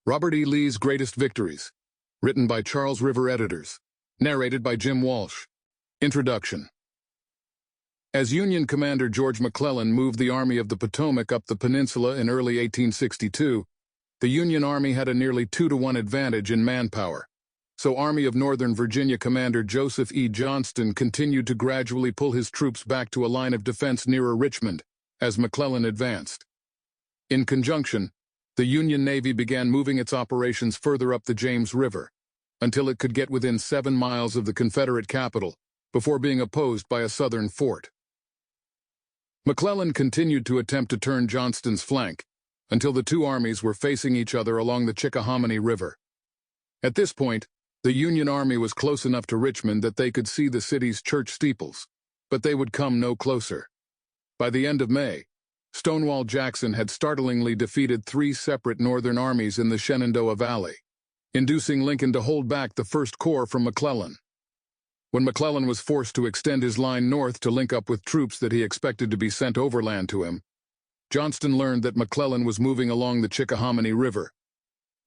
Robert E. Lee's Greatest Victories. Written by Charles River Editors. Narrated by Jim Walsh. Introduction. As Union Commander George McClellan moved the Army of the Potomac up the peninsula in early 1862, the Union Army had a nearly 2-to-1 advantage in manpower. So Army of Northern Virginia Commander Joseph E. Johnston continued to gradually pull his troops back to a line of defense nearer Richmond as McClellan advanced. In conjunction, the Union Navy began moving its operations further up the James River, until it could get within 7 miles of the Confederate capital, before being opposed by a southern fort. McClellan continued to attempt to turn Johnston's flank, until the two armies were facing each other along the Chickahominy River. At this point, the Union Army was close enough to Richmond that they could see the city's church steeples, but they would come no closer. By the end of May, Stonewall Jackson had startlingly defeated 3 separate Northern armies in the Shenandoah Valley, inducing Lincoln to hold back the First Corps from McClellan. When McClellan was forced to extend his line north to link up with troops that he expected to be sent overland to him, Johnston learned that McClellan was moving along the Chickahominy River.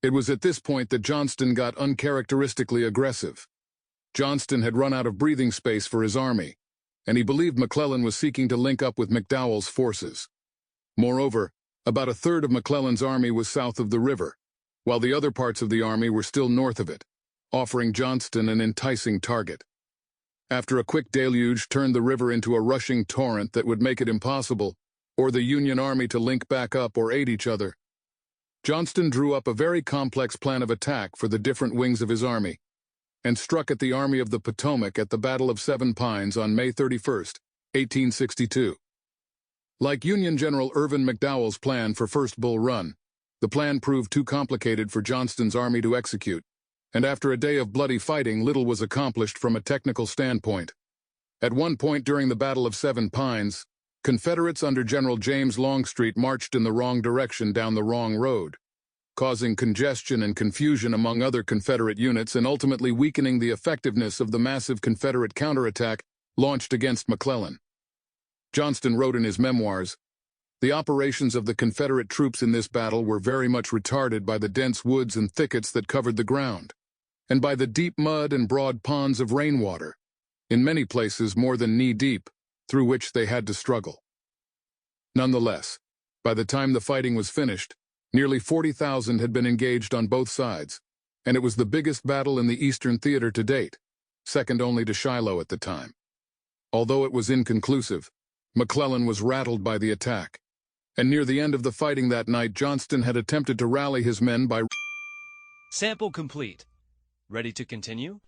It was at this point that Johnston got uncharacteristically aggressive. Johnston had run out of breathing space for his army, and he believed McClellan was seeking to link up with McDowell's forces. Moreover, about a third of McClellan's army was south of the river, while the other parts of the army were still north of it, offering Johnston an enticing target. After a quick deluge turned the river into a rushing torrent that would make it impossible for the Union Army to link back up or aid each other, Johnston drew up a very complex plan of attack for the different wings of his army, and struck at the Army of the Potomac at the Battle of Seven Pines on May 31, 1862. Like Union General Irvin McDowell's plan for First Bull Run, the plan proved too complicated for Johnston's army to execute, and after a day of bloody fighting, little was accomplished from a technical standpoint. At one point during the Battle of Seven Pines, Confederates under General James Longstreet marched in the wrong direction down the wrong road, causing congestion and confusion among other Confederate units and ultimately weakening the effectiveness of the massive Confederate counterattack launched against McClellan. Johnston wrote in his memoirs, "The operations of the Confederate troops in this battle were very much retarded by the dense woods and thickets that covered the ground, and by the deep mud and broad ponds of rainwater, in many places more than knee-deep, through which they had to struggle." Nonetheless, by the time the fighting was finished, nearly 40,000 had been engaged on both sides, and it was the biggest battle in the Eastern Theater to date, second only to Shiloh at the time. Although it was inconclusive, McClellan was rattled by the attack, and near the end of the fighting that night, Johnston had attempted to rally his men by... Sample complete. Ready to continue?